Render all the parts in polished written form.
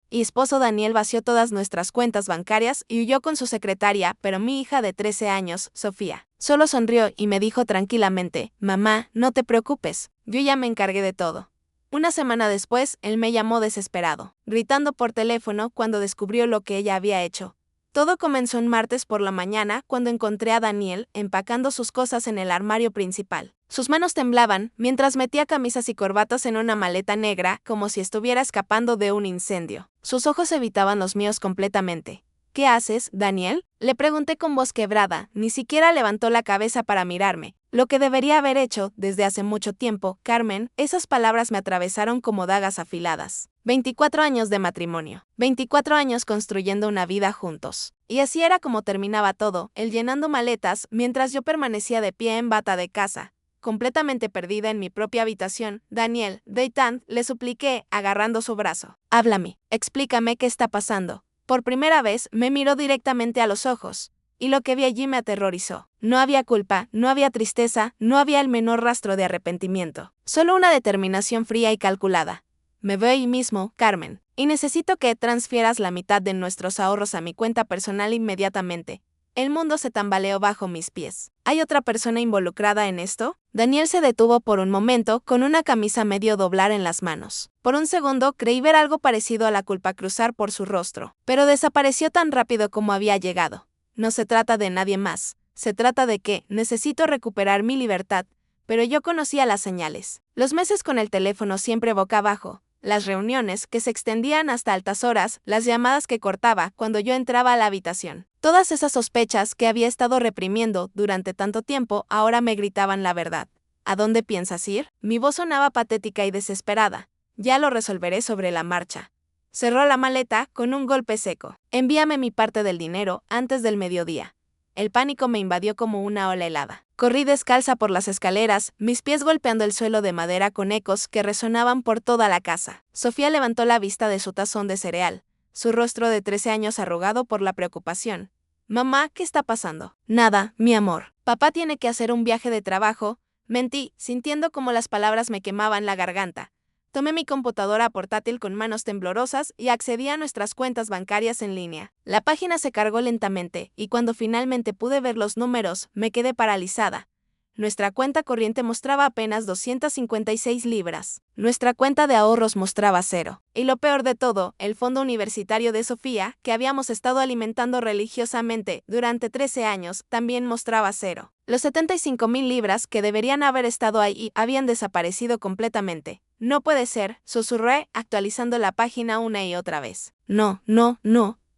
y esposo Daniel vació todas nuestras cuentas bancarias y huyó con su secretaria, pero mi hija de 13 años, Sofía, solo sonrió y me dijo tranquilamente, mamá, no te preocupes, yo ya me encargué de todo. Una semana después, él me llamó desesperado, gritando por teléfono cuando descubrió lo que ella había hecho. Todo comenzó un martes por la mañana cuando encontré a Daniel empacando sus cosas en el armario principal. Sus manos temblaban mientras metía camisas y corbatas en una maleta negra como si estuviera escapando de un incendio. Sus ojos evitaban los míos completamente. ¿Qué haces, Daniel?, le pregunté con voz quebrada, ni siquiera levantó la cabeza para mirarme. Lo que debería haber hecho desde hace mucho tiempo, Carmen, esas palabras me atravesaron como dagas afiladas. 24 años de matrimonio, 24 años construyendo una vida juntos. Y así era como terminaba todo, él llenando maletas mientras yo permanecía de pie en bata de casa, completamente perdida en mi propia habitación. Daniel, Deitan, le supliqué, agarrando su brazo. Háblame, explícame qué está pasando. Por primera vez me miró directamente a los ojos, y lo que vi allí me aterrorizó. No había culpa, no había tristeza, no había el menor rastro de arrepentimiento. Solo una determinación fría y calculada. Me veo ahí mismo, Carmen, y necesito que transfieras la mitad de nuestros ahorros a mi cuenta personal inmediatamente. El mundo se tambaleó bajo mis pies. ¿Hay otra persona involucrada en esto? Daniel se detuvo por un momento, con una camisa medio doblar en las manos. Por un segundo creí ver algo parecido a la culpa cruzar por su rostro, pero desapareció tan rápido como había llegado. No se trata de nadie más. Se trata de que necesito recuperar mi libertad, pero yo conocía las señales. Los meses con el teléfono siempre boca abajo, las reuniones que se extendían hasta altas horas, las llamadas que cortaba cuando yo entraba a la habitación. Todas esas sospechas que había estado reprimiendo durante tanto tiempo ahora me gritaban la verdad. ¿A dónde piensas ir? Mi voz sonaba patética y desesperada. Ya lo resolveré sobre la marcha. Cerró la maleta con un golpe seco. Envíame mi parte del dinero antes del mediodía. El pánico me invadió como una ola helada. Corrí descalza por las escaleras, mis pies golpeando el suelo de madera con ecos que resonaban por toda la casa. Sofía levantó la vista de su tazón de cereal, su rostro de 13 años arrugado por la preocupación. Mamá, ¿qué está pasando? Nada, mi amor. Papá tiene que hacer un viaje de trabajo. Mentí, sintiendo como las palabras me quemaban la garganta. Tomé mi computadora portátil con manos temblorosas y accedí a nuestras cuentas bancarias en línea. La página se cargó lentamente, y cuando finalmente pude ver los números, me quedé paralizada. Nuestra cuenta corriente mostraba apenas 256 libras. Nuestra cuenta de ahorros mostraba 0. Y lo peor de todo, el fondo universitario de Sofía, que habíamos estado alimentando religiosamente durante 13 años, también mostraba 0. Los 75,000 libras que deberían haber estado ahí habían desaparecido completamente. No puede ser, susurré, actualizando la página una y otra vez. No.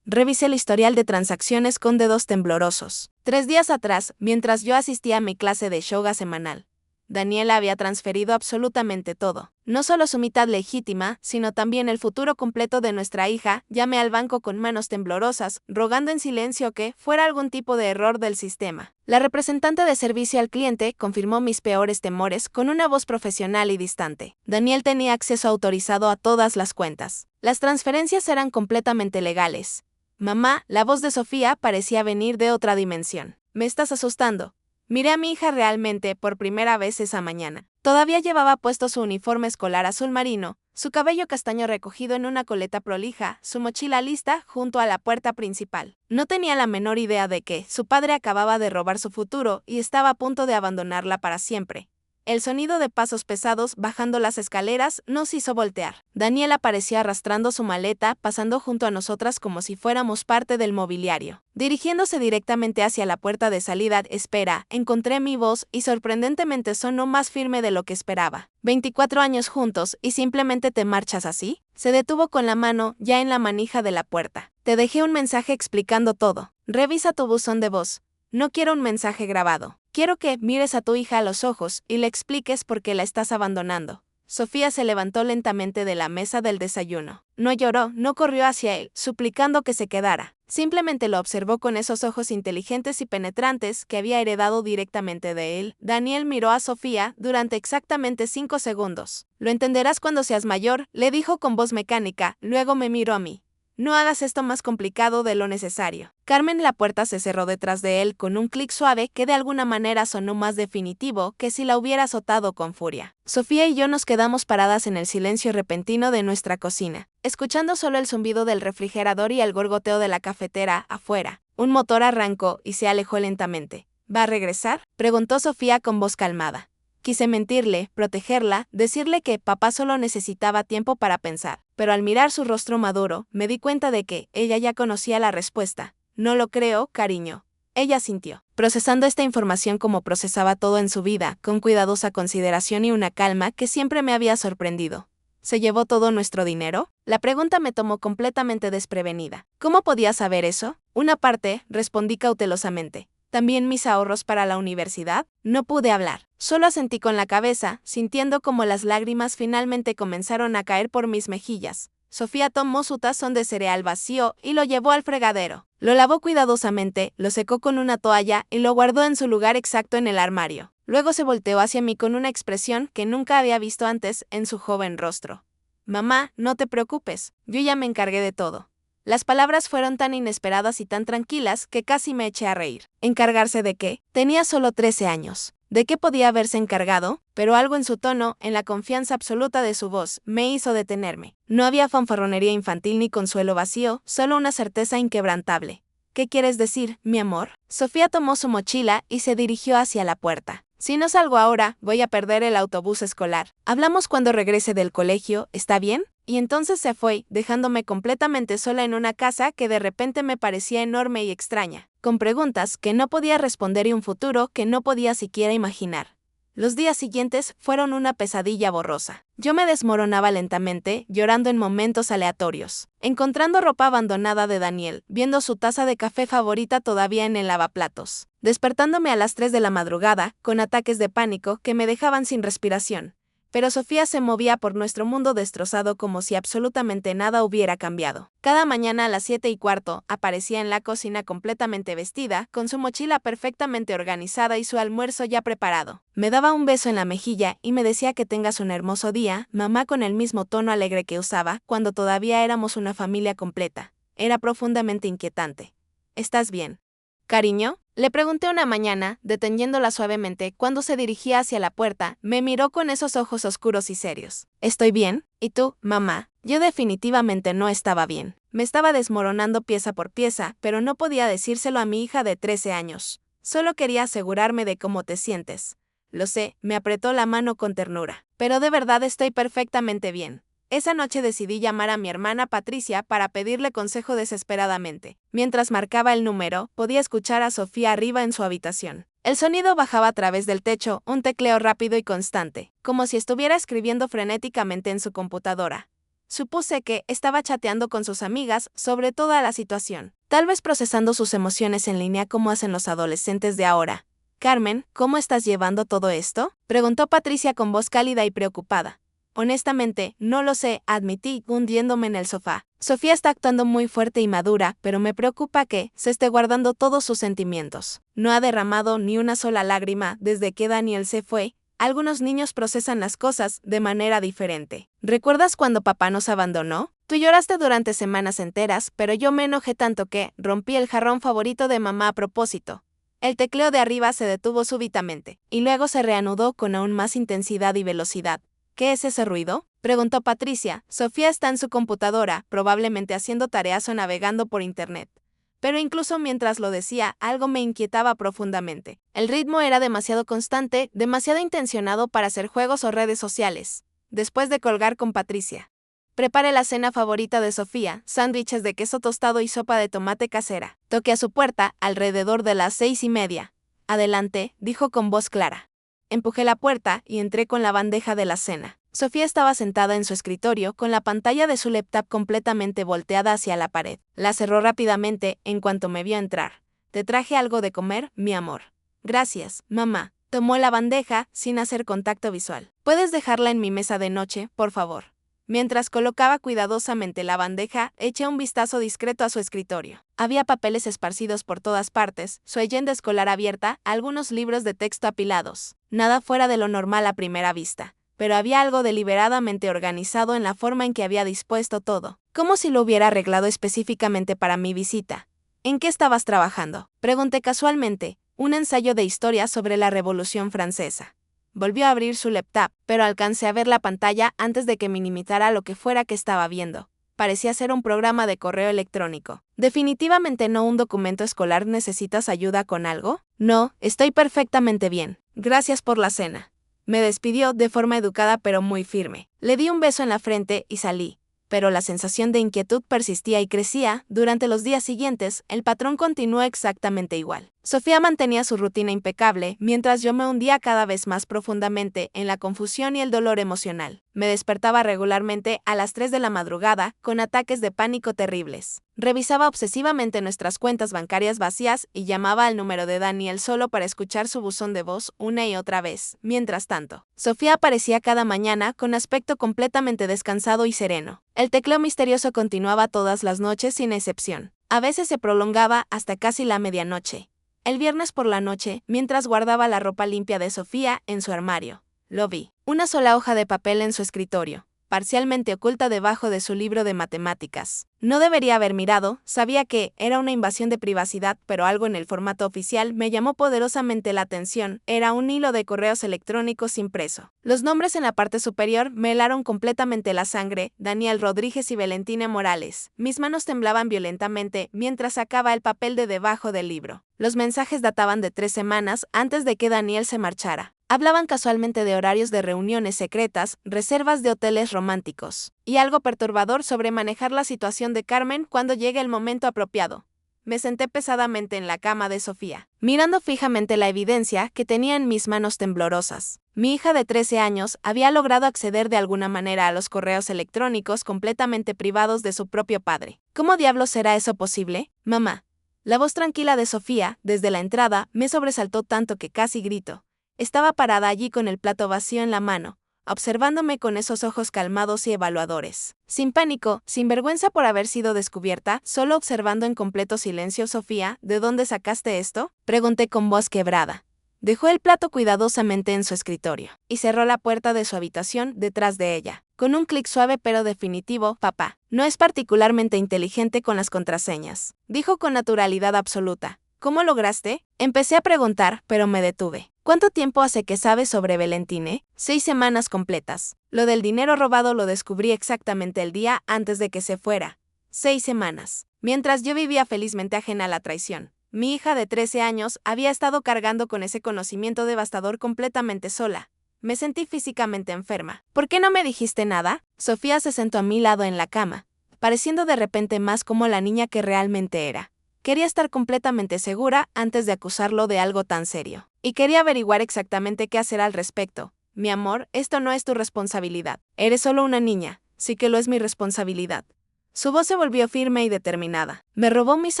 Revisé el historial de transacciones con dedos temblorosos. 3 días atrás, mientras yo asistía a mi clase de yoga semanal, Daniela había transferido absolutamente todo. No solo su mitad legítima, sino también el futuro completo de nuestra hija. Llamé al banco con manos temblorosas, rogando en silencio que fuera algún tipo de error del sistema. La representante de servicio al cliente confirmó mis peores temores con una voz profesional y distante. Daniel tenía acceso autorizado a todas las cuentas. Las transferencias eran completamente legales. Mamá, la voz de Sofía parecía venir de otra dimensión. Me estás asustando. Miré a mi hija realmente por primera vez esa mañana. Todavía llevaba puesto su uniforme escolar azul marino, su cabello castaño recogido en una coleta prolija, su mochila lista junto a la puerta principal. No tenía la menor idea de que su padre acababa de robar su futuro y estaba a punto de abandonarla para siempre. El sonido de pasos pesados bajando las escaleras nos hizo voltear. Daniel apareció arrastrando su maleta, pasando junto a nosotras como si fuéramos parte del mobiliario. Dirigiéndose directamente hacia la puerta de salida, espera, encontré mi voz y sorprendentemente sonó más firme de lo que esperaba. 24 años juntos y simplemente te marchas así. Se detuvo con la mano ya en la manija de la puerta. Te dejé un mensaje explicando todo. Revisa tu buzón de voz. No quiero un mensaje grabado. Quiero que mires a tu hija a los ojos y le expliques por qué la estás abandonando. Sofía se levantó lentamente de la mesa del desayuno. No lloró, no corrió hacia él, suplicando que se quedara. Simplemente lo observó con esos ojos inteligentes y penetrantes que había heredado directamente de él. Daniel miró a Sofía durante exactamente 5 segundos. Lo entenderás cuando seas mayor, le dijo con voz mecánica, luego me miró a mí. No hagas esto más complicado de lo necesario. Carmen, la puerta se cerró detrás de él con un clic suave que de alguna manera sonó más definitivo que si la hubiera azotado con furia. Sofía y yo nos quedamos paradas en el silencio repentino de nuestra cocina, escuchando solo el zumbido del refrigerador y el gorgoteo de la cafetera afuera. Un motor arrancó y se alejó lentamente. ¿Va a regresar?, preguntó Sofía con voz calmada. Quise mentirle, protegerla, decirle que papá solo necesitaba tiempo para pensar, pero al mirar su rostro maduro, me di cuenta de que ella ya conocía la respuesta. No lo creo, cariño. Ella sintió, procesando esta información como procesaba todo en su vida, con cuidadosa consideración y una calma que siempre me había sorprendido. ¿Se llevó todo nuestro dinero? La pregunta me tomó completamente desprevenida. ¿Cómo podía saber eso? Una parte, respondí cautelosamente. ¿También mis ahorros para la universidad? No pude hablar. Solo asentí con la cabeza, sintiendo como las lágrimas finalmente comenzaron a caer por mis mejillas. Sofía tomó su tazón de cereal vacío y lo llevó al fregadero. Lo lavó cuidadosamente, lo secó con una toalla y lo guardó en su lugar exacto en el armario. Luego se volteó hacia mí con una expresión que nunca había visto antes en su joven rostro. Mamá, no te preocupes, yo ya me encargué de todo. Las palabras fueron tan inesperadas y tan tranquilas que casi me eché a reír. ¿Encargarse de qué? Tenía solo 13 años. ¿De qué podía haberse encargado? Pero algo en su tono, en la confianza absoluta de su voz, me hizo detenerme. No había fanfarronería infantil ni consuelo vacío, solo una certeza inquebrantable. ¿Qué quieres decir, mi amor? Sofía tomó su mochila y se dirigió hacia la puerta. Si no salgo ahora, voy a perder el autobús escolar. Hablamos cuando regrese del colegio, ¿está bien? Y entonces se fue, dejándome completamente sola en una casa que de repente me parecía enorme y extraña, con preguntas que no podía responder y un futuro que no podía siquiera imaginar. Los días siguientes fueron una pesadilla borrosa. Yo me desmoronaba lentamente, llorando en momentos aleatorios, encontrando ropa abandonada de Daniel, viendo su taza de café favorita todavía en el lavaplatos, despertándome a las 3 de la madrugada, con ataques de pánico que me dejaban sin respiración. Pero Sofía se movía por nuestro mundo destrozado como si absolutamente nada hubiera cambiado. Cada mañana a las 7:15 aparecía en la cocina completamente vestida, con su mochila perfectamente organizada y su almuerzo ya preparado. Me daba un beso en la mejilla y me decía que tengas un hermoso día, mamá, con el mismo tono alegre que usaba cuando todavía éramos una familia completa. Era profundamente inquietante. ¿Estás bien, cariño?, le pregunté una mañana, deteniéndola suavemente. Cuando se dirigía hacia la puerta, me miró con esos ojos oscuros y serios. ¿Estoy bien? ¿Y tú, mamá? Yo definitivamente no estaba bien. Me estaba desmoronando pieza por pieza, pero no podía decírselo a mi hija de 13 años. Solo quería asegurarme de cómo te sientes. Lo sé, me apretó la mano con ternura. Pero de verdad estoy perfectamente bien. Esa noche decidí llamar a mi hermana Patricia para pedirle consejo desesperadamente. Mientras marcaba el número, podía escuchar a Sofía arriba en su habitación. El sonido bajaba a través del techo, un tecleo rápido y constante, como si estuviera escribiendo frenéticamente en su computadora. Supuse que estaba chateando con sus amigas sobre toda la situación, tal vez procesando sus emociones en línea como hacen los adolescentes de ahora. Carmen, ¿cómo estás llevando todo esto?, preguntó Patricia con voz cálida y preocupada. Honestamente, no lo sé, admití, hundiéndome en el sofá. Sofía está actuando muy fuerte y madura, pero me preocupa que se esté guardando todos sus sentimientos. No ha derramado ni una sola lágrima desde que Daniel se fue. Algunos niños procesan las cosas de manera diferente. ¿Recuerdas cuando papá nos abandonó? Tú lloraste durante semanas enteras, pero yo me enojé tanto que rompí el jarrón favorito de mamá a propósito. El tecleo de arriba se detuvo súbitamente, y luego se reanudó con aún más intensidad y velocidad. ¿Qué es ese ruido?, preguntó Patricia. Sofía está en su computadora, probablemente haciendo tareas o navegando por internet. Pero incluso mientras lo decía, algo me inquietaba profundamente. El ritmo era demasiado constante, demasiado intencionado para hacer juegos o redes sociales. Después de colgar con Patricia, preparé la cena favorita de Sofía, sándwiches de queso tostado y sopa de tomate casera. Toqué a su puerta alrededor de las 6:30. Adelante, dijo con voz clara. Empujé la puerta y entré con la bandeja de la cena. Sofía estaba sentada en su escritorio con la pantalla de su laptop completamente volteada hacia la pared. La cerró rápidamente en cuanto me vio entrar. «Te traje algo de comer, mi amor». «Gracias, mamá». Tomó la bandeja sin hacer contacto visual. «¿Puedes dejarla en mi mesa de noche, por favor?». Mientras colocaba cuidadosamente la bandeja, eché un vistazo discreto a su escritorio. Había papeles esparcidos por todas partes, su agenda escolar abierta, algunos libros de texto apilados. Nada fuera de lo normal a primera vista. pero había algo deliberadamente organizado en la forma en que había dispuesto todo, como si lo hubiera arreglado específicamente para mi visita. ¿En qué estabas trabajando?, pregunté casualmente, un ensayo de historia sobre la Revolución Francesa. Volvió a abrir su laptop, pero alcancé a ver la pantalla antes de que minimizara lo que fuera que estaba viendo. Parecía ser un programa de correo electrónico. Definitivamente no un documento escolar. ¿Necesitas ayuda con algo? No, estoy perfectamente bien. Gracias por la cena. Me despidió de forma educada pero muy firme. Le di un beso en la frente y salí. Pero la sensación de inquietud persistía y crecía. Durante los días siguientes, el patrón continuó exactamente igual. Sofía mantenía su rutina impecable, mientras yo me hundía cada vez más profundamente en la confusión y el dolor emocional. Me despertaba regularmente a las 3 de la madrugada, con ataques de pánico terribles. Revisaba obsesivamente nuestras cuentas bancarias vacías y llamaba al número de Daniel solo para escuchar su buzón de voz una y otra vez. Mientras tanto, Sofía aparecía cada mañana con aspecto completamente descansado y sereno. El tecleo misterioso continuaba todas las noches sin excepción. A veces se prolongaba hasta casi la medianoche. El viernes por la noche, mientras guardaba la ropa limpia de Sofía en su armario, lo vi. Una sola hoja de papel en su escritorio, parcialmente oculta debajo de su libro de matemáticas. No debería haber mirado, sabía que era una invasión de privacidad, pero algo en el formato oficial me llamó poderosamente la atención. Era un hilo de correos electrónicos impreso. Los nombres en la parte superior me helaron completamente la sangre: Daniel Rodríguez y Valentina Morales. Mis manos temblaban violentamente mientras sacaba el papel de debajo del libro. Los mensajes databan de 3 semanas antes de que Daniel se marchara. Hablaban casualmente de horarios de reuniones secretas, reservas de hoteles románticos, y algo perturbador sobre manejar la situación de Carmen cuando llegue el momento apropiado. Me senté pesadamente en la cama de Sofía, mirando fijamente la evidencia que tenía en mis manos temblorosas. Mi hija de 13 años había logrado acceder de alguna manera a los correos electrónicos completamente privados de su propio padre. ¿Cómo diablos será eso posible, mamá? La voz tranquila de Sofía, desde la entrada, me sobresaltó tanto que casi grito. Estaba parada allí con el plato vacío en la mano, observándome con esos ojos calmados y evaluadores. Sin pánico, sin vergüenza por haber sido descubierta, solo observando en completo silencio. Sofía, ¿de dónde sacaste esto?, pregunté con voz quebrada. Dejó el plato cuidadosamente en su escritorio, y cerró la puerta de su habitación detrás de ella. Con un clic suave pero definitivo: papá no es particularmente inteligente con las contraseñas, dijo con naturalidad absoluta. ¿Cómo lograste? Empecé a preguntar, pero me detuve. ¿Cuánto tiempo hace que sabes sobre Valentine? 6 semanas completas. Lo del dinero robado lo descubrí exactamente el día antes de que se fuera. 6 semanas. Mientras yo vivía felizmente ajena a la traición. Mi hija de 13 años había estado cargando con ese conocimiento devastador completamente sola. Me sentí físicamente enferma. ¿Por qué no me dijiste nada? Sofía se sentó a mi lado en la cama, pareciendo de repente más como la niña que realmente era. Quería estar completamente segura antes de acusarlo de algo tan serio. Y quería averiguar exactamente qué hacer al respecto. Mi amor, esto no es tu responsabilidad. Eres solo una niña. Sí que lo es mi responsabilidad. Su voz se volvió firme y determinada. Me robó mis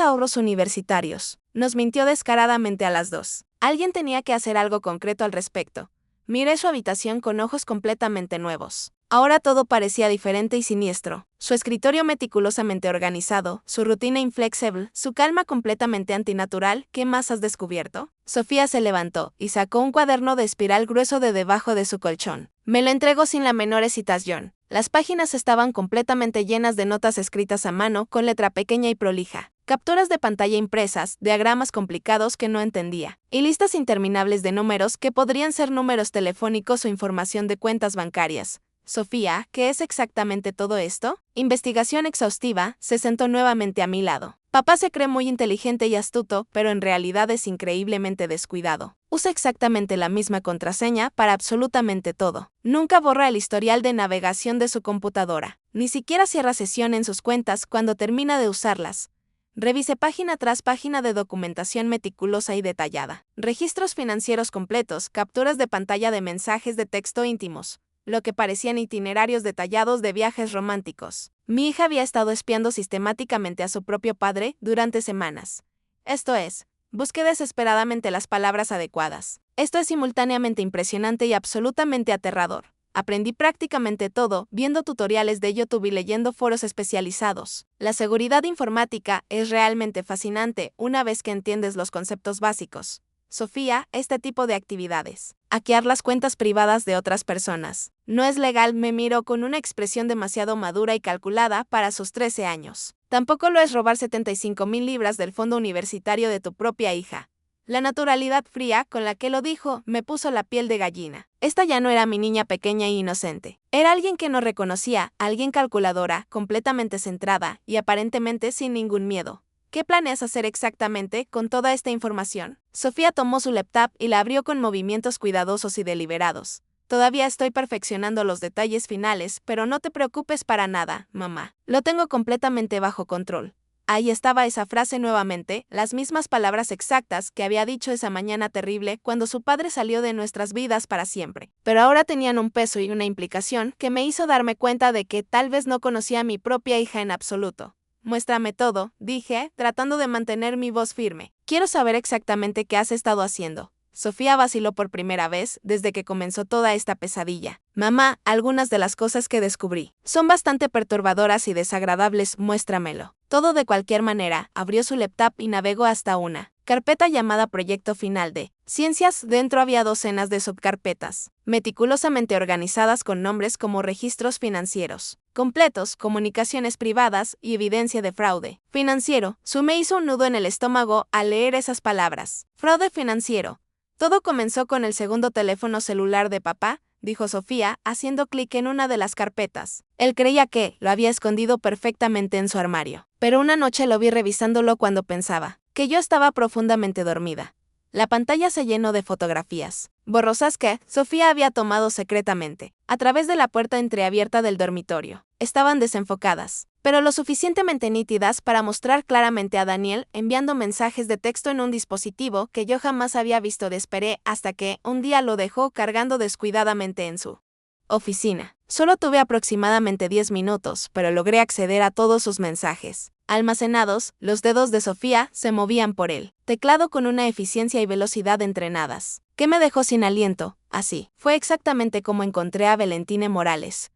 ahorros universitarios. Nos mintió descaradamente a las dos. Alguien tenía que hacer algo concreto al respecto. Miré su habitación con ojos completamente nuevos. Ahora todo parecía diferente y siniestro. Su escritorio meticulosamente organizado, su rutina inflexible, su calma completamente antinatural. ¿Qué más has descubierto? Sofía se levantó y sacó un cuaderno de espiral grueso de debajo de su colchón. Me lo entregó sin la menor hesitación. Las páginas estaban completamente llenas de notas escritas a mano con letra pequeña y prolija, capturas de pantalla impresas, diagramas complicados que no entendía, y listas interminables de números que podrían ser números telefónicos o información de cuentas bancarias. Sofía, ¿qué es exactamente todo esto? Investigación exhaustiva. Se sentó nuevamente a mi lado. Papá se cree muy inteligente y astuto, pero en realidad es increíblemente descuidado. Usa exactamente la misma contraseña para absolutamente todo. Nunca borra el historial de navegación de su computadora. Ni siquiera cierra sesión en sus cuentas cuando termina de usarlas. Revisé página tras página de documentación meticulosa y detallada. Registros financieros completos, capturas de pantalla de mensajes de texto íntimos, lo que parecían itinerarios detallados de viajes románticos. Mi hija había estado espiando sistemáticamente a su propio padre durante semanas. Esto es, busqué desesperadamente las palabras adecuadas. Esto es simultáneamente impresionante y absolutamente aterrador. Aprendí prácticamente todo, viendo tutoriales de YouTube y leyendo foros especializados. La seguridad informática es realmente fascinante una vez que entiendes los conceptos básicos. Sofía, este tipo de actividades. Hackear las cuentas privadas de otras personas. No es legal, me miró con una expresión demasiado madura y calculada para sus 13 años. Tampoco lo es robar 75,000 libras del fondo universitario de tu propia hija. La naturalidad fría con la que lo dijo me puso la piel de gallina. Esta ya no era mi niña pequeña e inocente. Era alguien que no reconocía, alguien calculadora, completamente centrada y aparentemente sin ningún miedo. ¿Qué planeas hacer exactamente con toda esta información? Sofía tomó su laptop y la abrió con movimientos cuidadosos y deliberados. Todavía estoy perfeccionando los detalles finales, pero no te preocupes para nada, mamá. Lo tengo completamente bajo control. Ahí estaba esa frase nuevamente, las mismas palabras exactas que había dicho esa mañana terrible cuando su padre salió de nuestras vidas para siempre. Pero ahora tenían un peso y una implicación que me hizo darme cuenta de que tal vez no conocía a mi propia hija en absoluto. Muéstrame todo, dije, tratando de mantener mi voz firme. Quiero saber exactamente qué has estado haciendo. Sofía vaciló por primera vez desde que comenzó toda esta pesadilla. Mamá, algunas de las cosas que descubrí son bastante perturbadoras y desagradables, muéstramelo. Todo de cualquier manera, abrió su laptop y navegó hasta una carpeta llamada Proyecto Final de Ciencias. Dentro había docenas de subcarpetas, meticulosamente organizadas con nombres como registros financieros completos, comunicaciones privadas y evidencia de fraude financiero. Me hizo un nudo en el estómago al leer esas palabras. Fraude financiero. Todo comenzó con el segundo teléfono celular de papá, dijo Sofía, haciendo clic en una de las carpetas. Él creía que lo había escondido perfectamente en su armario. Pero una noche lo vi revisándolo cuando pensaba que yo estaba profundamente dormida. La pantalla se llenó de fotografías borrosas que Sofía había tomado secretamente, a través de la puerta entreabierta del dormitorio. Estaban desenfocadas, pero lo suficientemente nítidas para mostrar claramente a Daniel enviando mensajes de texto en un dispositivo que yo jamás había visto. Esperé hasta que, un día, lo dejó cargando descuidadamente en su oficina. Solo tuve aproximadamente 10 minutos, pero logré acceder a todos sus mensajes. Almacenados, los dedos de Sofía se movían por el teclado con una eficiencia y velocidad entrenadas, que me dejó sin aliento. Así fue exactamente como encontré a Valentine Morales.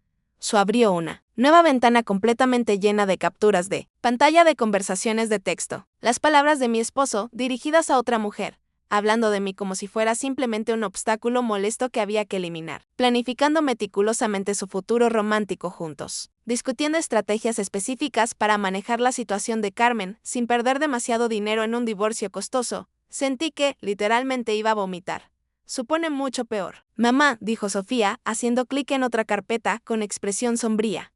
Abrió una nueva ventana completamente llena de capturas de pantalla de conversaciones de texto. Las palabras de mi esposo, dirigidas a otra mujer, hablando de mí como si fuera simplemente un obstáculo molesto que había que eliminar, planificando meticulosamente su futuro romántico juntos, discutiendo estrategias específicas para manejar la situación de Carmen sin perder demasiado dinero en un divorcio costoso. Sentí que, literalmente, iba a vomitar. Supone mucho peor. Mamá, dijo Sofía, haciendo clic en otra carpeta con expresión sombría.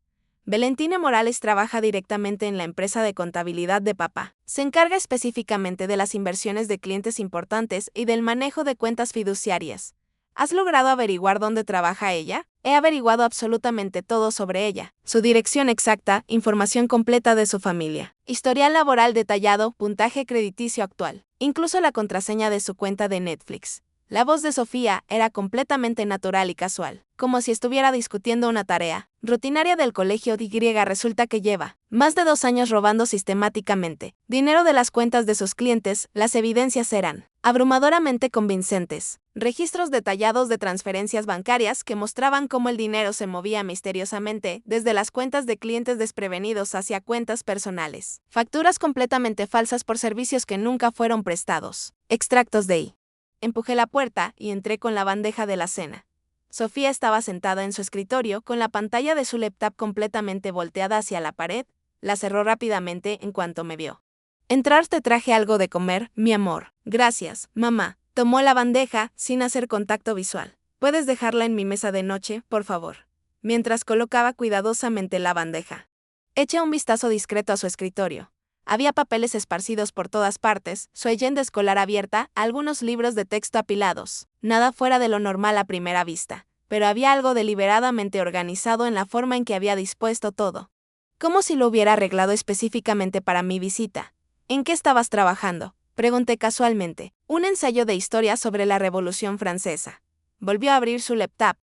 Valentine Morales trabaja directamente en la empresa de contabilidad de papá. Se encarga específicamente de las inversiones de clientes importantes y del manejo de cuentas fiduciarias. ¿Has logrado averiguar dónde trabaja ella? He averiguado absolutamente todo sobre ella. Su dirección exacta, información completa de su familia, historial laboral detallado, puntaje crediticio actual, incluso la contraseña de su cuenta de Netflix. La voz de Sofía era completamente natural y casual, como si estuviera discutiendo una tarea rutinaria del colegio. Resulta que lleva más de 2 años robando sistemáticamente dinero de las cuentas de sus clientes. Las evidencias eran abrumadoramente convincentes. Registros detallados de transferencias bancarias que mostraban cómo el dinero se movía misteriosamente desde las cuentas de clientes desprevenidos hacia cuentas personales. Facturas completamente falsas por servicios que nunca fueron prestados. Extractos de I. Empujé la puerta y entré con la bandeja de la cena. Sofía estaba sentada en su escritorio con la pantalla de su laptop completamente volteada hacia la pared. La cerró rápidamente en cuanto me vio. Entrar, te traje algo de comer, mi amor. Gracias, mamá. Tomó la bandeja sin hacer contacto visual. ¿Puedes dejarla en mi mesa de noche, por favor? Mientras colocaba cuidadosamente la bandeja. Eché un vistazo discreto a su escritorio. Había papeles esparcidos por todas partes, su agenda escolar abierta, algunos libros de texto apilados. Nada fuera de lo normal a primera vista, pero había algo deliberadamente organizado en la forma en que había dispuesto todo. Como si lo hubiera arreglado específicamente para mi visita. ¿En qué estabas trabajando?, pregunté casualmente. Un ensayo de historia sobre la Revolución Francesa. Volvió a abrir su laptop,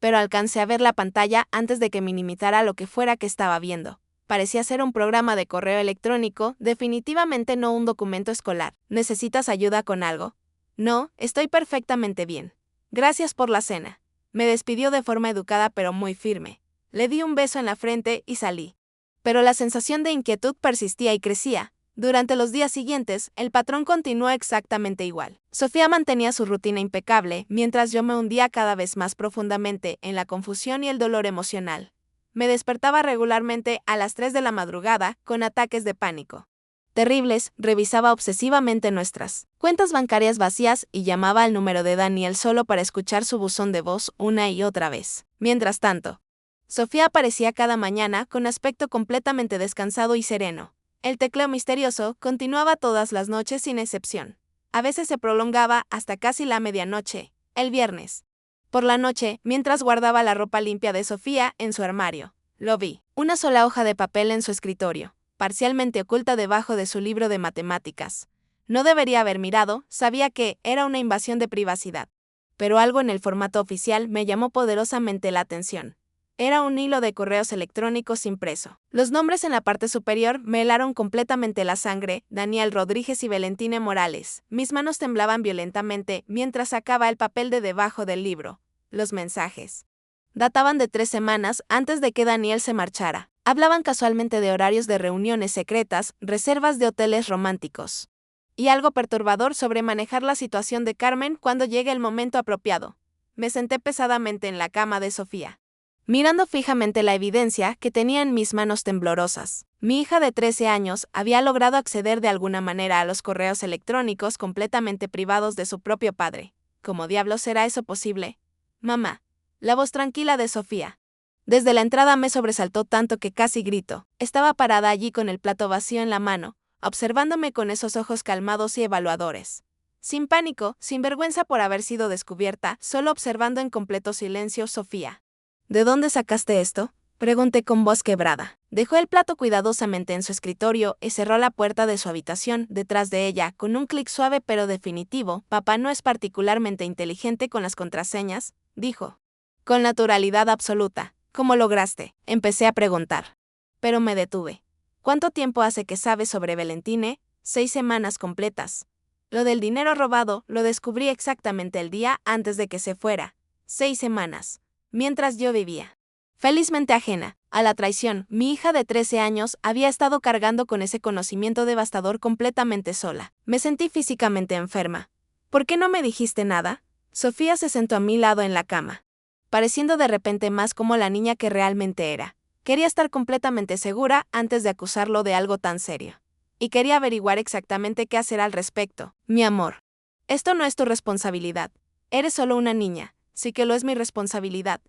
pero alcancé a ver la pantalla antes de que minimizara lo que fuera que estaba viendo. Parecía ser un programa de correo electrónico, definitivamente no un documento escolar. ¿Necesitas ayuda con algo? No, estoy perfectamente bien. Gracias por la cena. Me despidió de forma educada pero muy firme. Le di un beso en la frente y salí. Pero la sensación de inquietud persistía y crecía. Durante los días siguientes, el patrón continuó exactamente igual. Sofía mantenía su rutina impecable, mientras yo me hundía cada vez más profundamente en la confusión y el dolor emocional. Me despertaba regularmente a las 3 de la madrugada, con ataques de pánico terribles, revisaba obsesivamente nuestras cuentas bancarias vacías y llamaba al número de Daniel solo para escuchar su buzón de voz una y otra vez. Mientras tanto, Sofía aparecía cada mañana con aspecto completamente descansado y sereno. El tecleo misterioso continuaba todas las noches sin excepción. A veces se prolongaba hasta casi la medianoche, el viernes. Por la noche, mientras guardaba la ropa limpia de Sofía en su armario, lo vi. Una sola hoja de papel en su escritorio, parcialmente oculta debajo de su libro de matemáticas. No debería haber mirado, sabía que era una invasión de privacidad. Pero algo en el formato oficial me llamó poderosamente la atención. Era un hilo de correos electrónicos impreso. Los nombres en la parte superior me helaron completamente la sangre: Daniel Rodríguez y Valentina Morales. Mis manos temblaban violentamente mientras sacaba el papel de debajo del libro. Los mensajes databan de 3 semanas antes de que Daniel se marchara. Hablaban casualmente de horarios de reuniones secretas, reservas de hoteles románticos y algo perturbador sobre manejar la situación de Carmen cuando llegue el momento apropiado. Me senté pesadamente en la cama de Sofía, mirando fijamente la evidencia que tenía en mis manos temblorosas. Mi hija de 13 años había logrado acceder de alguna manera a los correos electrónicos completamente privados de su propio padre. ¿Cómo diablos será eso posible? Mamá. La voz tranquila de Sofía desde la entrada me sobresaltó tanto que casi grito. Estaba parada allí con el plato vacío en la mano, observándome con esos ojos calmados y evaluadores. Sin pánico, sin vergüenza por haber sido descubierta, solo observando en completo silencio. Sofía. ¿De dónde sacaste esto?, pregunté con voz quebrada. Dejó el plato cuidadosamente en su escritorio y cerró la puerta de su habitación detrás de ella con un clic suave pero definitivo. Papá no es particularmente inteligente con las contraseñas, dijo, con naturalidad absoluta. ¿Cómo lograste?, empecé a preguntar. Pero me detuve. ¿Cuánto tiempo hace que sabes sobre Valentine? 6 semanas completas. Lo del dinero robado lo descubrí exactamente el día antes de que se fuera. 6 semanas. Mientras yo vivía felizmente ajena a la traición, mi hija de 13 años había estado cargando con ese conocimiento devastador completamente sola. Me sentí físicamente enferma. ¿Por qué no me dijiste nada? Sofía se sentó a mi lado en la cama, pareciendo de repente más como la niña que realmente era. Quería estar completamente segura antes de acusarlo de algo tan serio. Y quería averiguar exactamente qué hacer al respecto. Mi amor, esto no es tu responsabilidad. Eres solo una niña. Sí que lo es mi responsabilidad.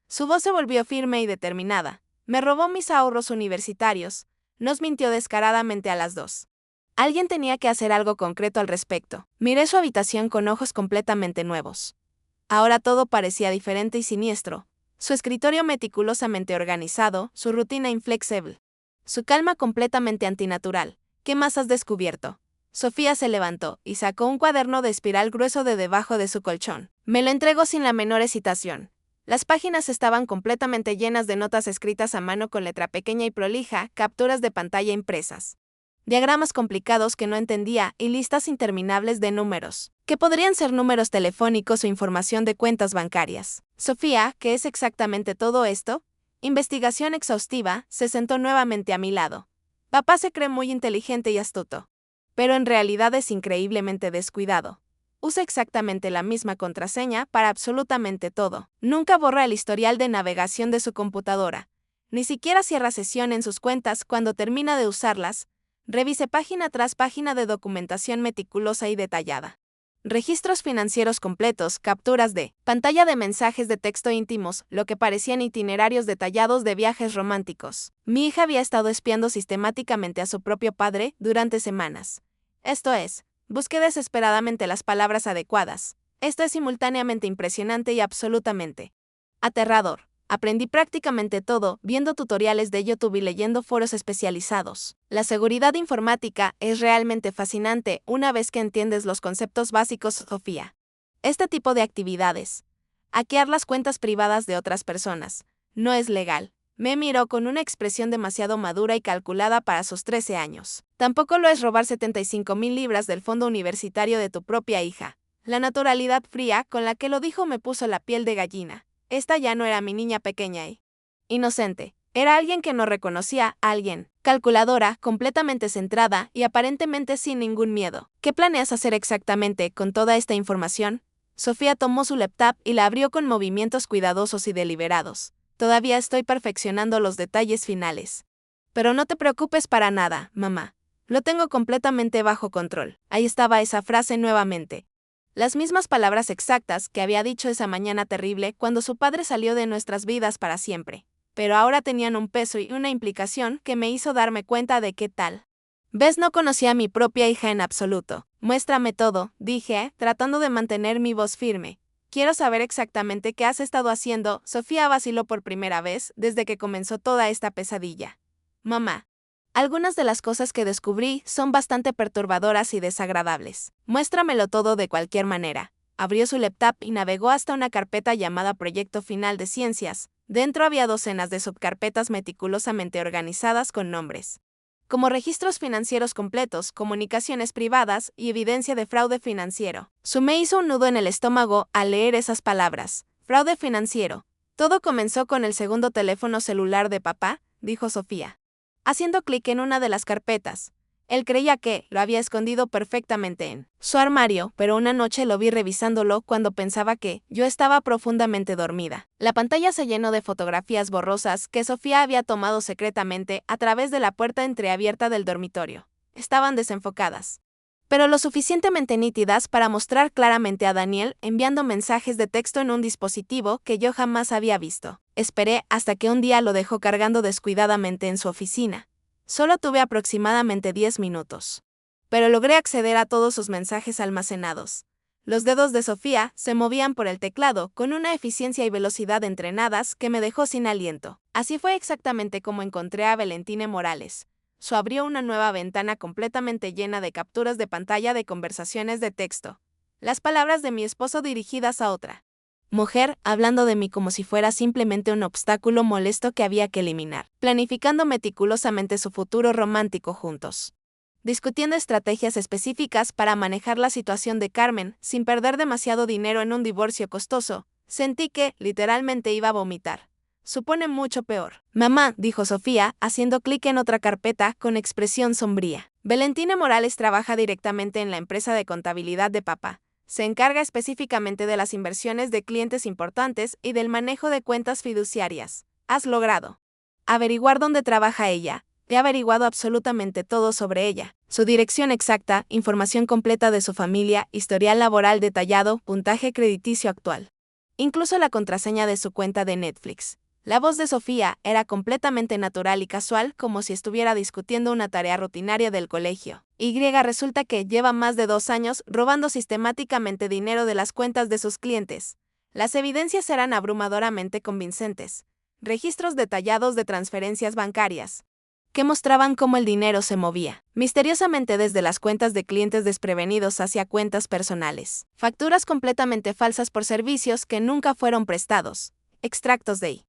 Su voz se volvió firme y determinada. Me robó mis ahorros universitarios. Nos mintió descaradamente a las dos. Alguien tenía que hacer algo concreto al respecto. Miré su habitación con ojos completamente nuevos. Ahora todo parecía diferente y siniestro. Su escritorio meticulosamente organizado, su rutina inflexible, su calma completamente antinatural. ¿Qué más has descubierto? Sofía se levantó y sacó un cuaderno de espiral grueso de debajo de su colchón. Me lo entregó sin la menor hesitación. Las páginas estaban completamente llenas de notas escritas a mano con letra pequeña y prolija, capturas de pantalla impresas, diagramas complicados que no entendía y listas interminables de números, que podrían ser números telefónicos o información de cuentas bancarias. Sofía, ¿qué es exactamente todo esto? Investigación exhaustiva. Se sentó nuevamente a mi lado. Papá se cree muy inteligente y astuto, pero en realidad es increíblemente descuidado. Usa exactamente la misma contraseña para absolutamente todo. Nunca borra el historial de navegación de su computadora. Ni siquiera cierra sesión en sus cuentas cuando termina de usarlas. Revise página tras página de documentación meticulosa y detallada. Registros financieros completos, capturas de pantalla de mensajes de texto íntimos, lo que parecían itinerarios detallados de viajes románticos. Mi hija había estado espiando sistemáticamente a su propio padre durante semanas. Esto es, busqué desesperadamente las palabras adecuadas. Esto es simultáneamente impresionante y absolutamente aterrador. Aprendí prácticamente todo viendo tutoriales de YouTube y leyendo foros especializados. La seguridad informática es realmente fascinante una vez que entiendes los conceptos básicos. Sofía. Este tipo de actividades, hackear las cuentas privadas de otras personas, no es legal. Me miró con una expresión demasiado madura y calculada para sus 13 años. Tampoco lo es robar 75,000 libras del fondo universitario de tu propia hija. La naturalidad fría con la que lo dijo me puso la piel de gallina. Esta ya no era mi niña pequeña y inocente. Era alguien que no reconocía a alguien. Calculadora, completamente centrada y aparentemente sin ningún miedo. ¿Qué planeas hacer exactamente con toda esta información? Sofía tomó su laptop y la abrió con movimientos cuidadosos y deliberados. Todavía estoy perfeccionando los detalles finales. Pero no te preocupes para nada, mamá. Lo tengo completamente bajo control. Ahí estaba esa frase nuevamente. Las mismas palabras exactas que había dicho esa mañana terrible cuando su padre salió de nuestras vidas para siempre. Pero ahora tenían un peso y una implicación que me hizo darme cuenta de qué tal. ¿Ves? No conocía a mi propia hija en absoluto. Muéstrame todo, dije, tratando de mantener mi voz firme. Quiero saber exactamente qué has estado haciendo. Sofía vaciló por primera vez desde que comenzó toda esta pesadilla. Mamá. Algunas de las cosas que descubrí son bastante perturbadoras y desagradables. Muéstramelo todo de cualquier manera. Abrió su laptop y navegó hasta una carpeta llamada Proyecto Final de Ciencias. Dentro había docenas de subcarpetas meticulosamente organizadas con nombres, como registros financieros completos, comunicaciones privadas y evidencia de fraude financiero. Me hizo un nudo en el estómago al leer esas palabras. Fraude financiero. Todo comenzó con el segundo teléfono celular de papá, dijo Sofía, haciendo clic en una de las carpetas. Él creía que lo había escondido perfectamente en su armario, pero una noche lo vi revisándolo cuando pensaba que yo estaba profundamente dormida. La pantalla se llenó de fotografías borrosas que Sofía había tomado secretamente a través de la puerta entreabierta del dormitorio. Estaban desenfocadas, pero lo suficientemente nítidas para mostrar claramente a Daniel enviando mensajes de texto en un dispositivo que yo jamás había visto. Esperé hasta que un día lo dejó cargando descuidadamente en su oficina. Solo tuve aproximadamente 10 minutos. Pero logré acceder a todos sus mensajes almacenados. Los dedos de Sofía se movían por el teclado con una eficiencia y velocidad entrenadas que me dejó sin aliento. Así fue exactamente como encontré a Valentine Morales. Abrió una nueva ventana completamente llena de capturas de pantalla de conversaciones de texto. Las palabras de mi esposo dirigidas a otra mujer, hablando de mí como si fuera simplemente un obstáculo molesto que había que eliminar, planificando meticulosamente su futuro romántico juntos, discutiendo estrategias específicas para manejar la situación de Carmen sin perder demasiado dinero en un divorcio costoso. Sentí que, literalmente, iba a vomitar. Supone mucho peor. Mamá, dijo Sofía, haciendo clic en otra carpeta con expresión sombría. Valentine Morales trabaja directamente en la empresa de contabilidad de papá. Se encarga específicamente de las inversiones de clientes importantes y del manejo de cuentas fiduciarias. ¿Has logrado averiguar dónde trabaja ella? He averiguado absolutamente todo sobre ella. Su dirección exacta, información completa de su familia, historial laboral detallado, puntaje crediticio actual. Incluso la contraseña de su cuenta de Netflix. La voz de Sofía era completamente natural y casual, como si estuviera discutiendo una tarea rutinaria del colegio. Resulta que lleva más de 2 años robando sistemáticamente dinero de las cuentas de sus clientes. Las evidencias eran abrumadoramente convincentes. Registros detallados de transferencias bancarias, que mostraban cómo el dinero se movía misteriosamente desde las cuentas de clientes desprevenidos hacia cuentas personales. Facturas completamente falsas por servicios que nunca fueron prestados. Extractos de